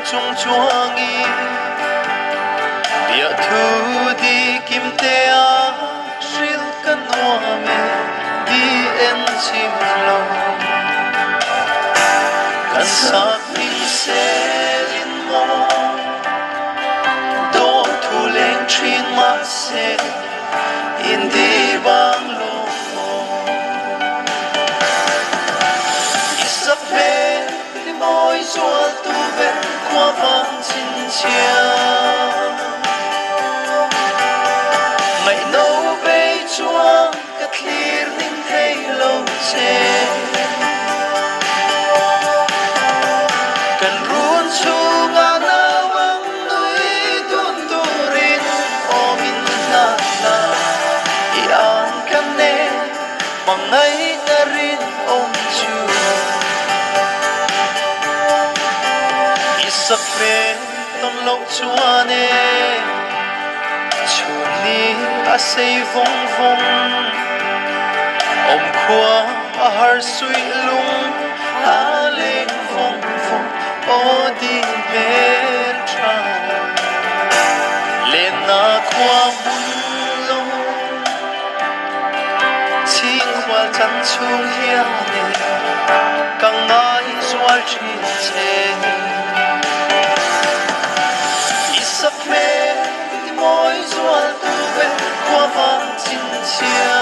chung chuangi bia thu di kim te a shil kan wa me di en chim lo kan sak ning se in mo do thu leng trin ma se in di bang lo isap me di moi sual tu ve qua vang chin chia mày nấu bê chuang cắt clear ning thấy lâu che cần run chu ngã na vang núi tuôn turin ôm in na na ian kan ne mang ngay na rin ôm chu isap me ton lâu chuan ne chuni a sei vong vong om khua a har sui lung a leng vong vong o di vel tra le na khua mun lo ching khua chan chung hian ne kang ngai swal chin che isap me moi zual tu ve qua vang chin chia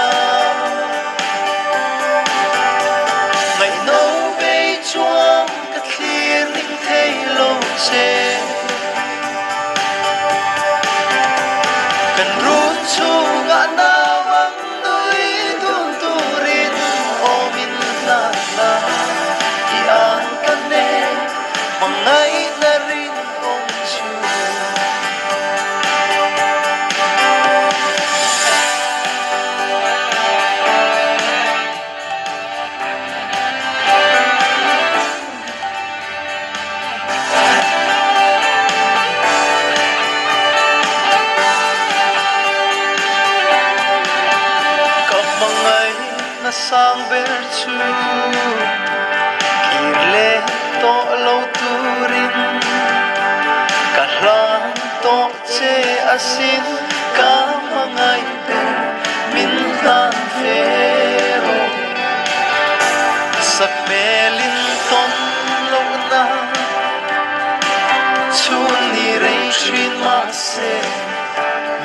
ngày nấu bê chuang cắt clear ning thấy lâu che cần run chu ngã na vang núi tuôn turin ôm in na na ian kan ne mang ngay na rin ôm chu sang ber chu kirle to lo turin ka hlang to che asin ka mangai ber min tan fero sak melin ton lo na chun ni rei trin ma se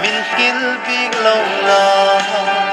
min hil big lo la